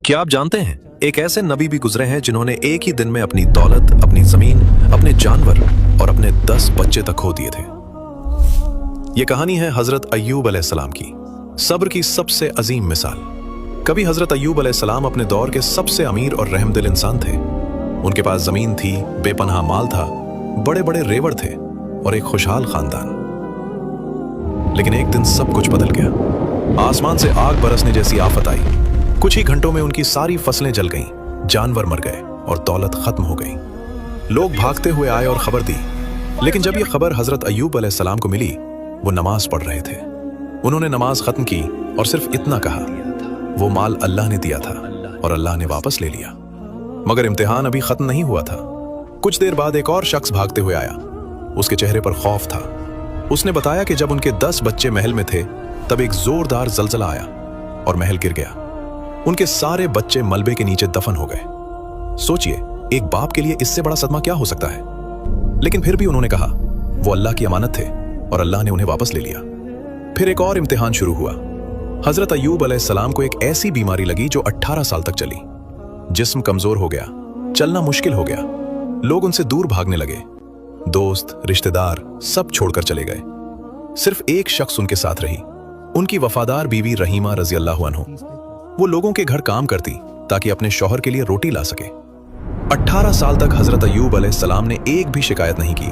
क्या आप जानते हैं एक ऐसे नबी भी गुजरे हैं जिन्होंने एक ही दिन में अपनी दौलत, अपनी जमीन, अपने जानवर और अपने 10 बच्चे तक खो दिए थे। यह कहानी है हजरत अय्यूब अलैहिस्सलाम की, सब्र की सबसे अजीम मिसाल। कभी हजरत अय्यूब अलैहिस्सलाम अपने दौर के सबसे अमीर और रहमदिल इंसान थे। उनके पास जमीन थी, बेपनाह माल था, बड़े बड़े रेवड़ थे और एक खुशहाल खानदान। लेकिन एक दिन सब कुछ बदल गया। आसमान से आग बरसने जैसी आफत आई। कुछ ही घंटों में उनकी सारी फसलें जल गईं, जानवर मर गए और दौलत खत्म हो गई। लोग भागते हुए आए और खबर दी, लेकिन जब यह खबर हजरत अय्यूब अलैहिस्सलाम को मिली, वो नमाज पढ़ रहे थे। उन्होंने नमाज खत्म की और सिर्फ इतना कहा, वो माल अल्लाह ने दिया था और अल्लाह ने वापस ले लिया। मगर इम्तिहान अभी खत्म नहीं हुआ था। कुछ देर बाद एक और शख्स भागते हुए आया। उसके चेहरे पर खौफ था। उसने बताया कि जब उनके 10 बच्चे महल में थे, तब एक जोरदार जलजला आया और महल गिर गया। उनके सारे बच्चे मलबे के नीचे दफन हो गए। सोचिए, एक बाप के लिए इससे बड़ा सदमा क्या हो सकता है। लेकिन फिर भी उन्होंने कहा, वो अल्लाह की अमानत थे और अल्लाह ने उन्हें वापस ले लिया। फिर एक और इम्तिहान शुरू हुआ। हजरत अय्यूब अलैहिस्सलाम को एक ऐसी बीमारी लगी जो 18 साल तक चली। जिस्म कमजोर हो गया, चलना मुश्किल हो गया। लोग उनसे दूर भागने लगे। दोस्त, रिश्तेदार सब छोड़कर चले गए। सिर्फ एक शख्स उनके साथ रही, उनकी वफादार बीवी रहीमा रजी अल्लाह अन्हा। वो लोगों के घर काम करती ताकि अपने शौहर के लिए रोटी ला सके। 18 साल तक हजरत अय्यूब अलैहिस्सलाम ने एक भी शिकायत नहीं की।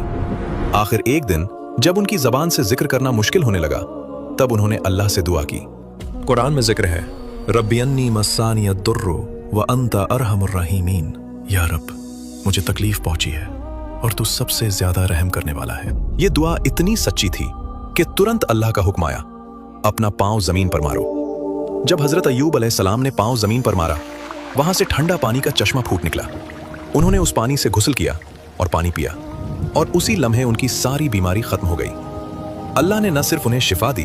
आखिर एक दिन जब उनकी जबान से जिक्र करना मुश्किल होने लगा, तब उन्होंने अल्लाह से दुआ की। कुरान में जिक्र है, रब्बी अन्नी मस्सानी अद्दुर्रु व अंता अरहमुर रहीमीन। या रब, मुझे तकलीफ पहुंची है और तू सबसे ज्यादा रहम करने वाला है। ये दुआ इतनी सच्ची थी कि तुरंत अल्लाह का हुक्म आया, अपना पांव जमीन पर मारो। जब हजरत अय्यूब अलैहिस्सलाम ने पांव जमीन पर मारा, वहां से ठंडा पानी का चश्मा फूट निकला। उन्होंने उस पानी से गुस्ल किया और पानी पिया, और उसी लम्हे उनकी सारी बीमारी खत्म हो गई। अल्लाह ने न सिर्फ उन्हें शिफा दी,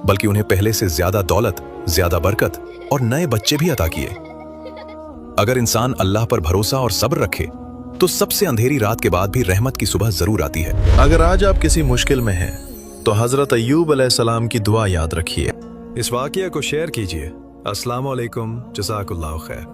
बल्कि उन्हें पहले से ज्यादा दौलत, ज्यादा बरकत और नए बच्चे भी अता किए। अगर इंसान अल्लाह पर भरोसा और सब्र रखे, तो सबसे अंधेरी रात के बाद भी रहमत की सुबह जरूर आती है। अगर आज आप किसी मुश्किल में हैं, तो हजरत अय्यूब अलैहिस्सलाम की दुआ याद रखिए। इस वाक़या को शेयर कीजिए। अस्सलाम वालेकुम, जज़ाकुल्लाह खैर।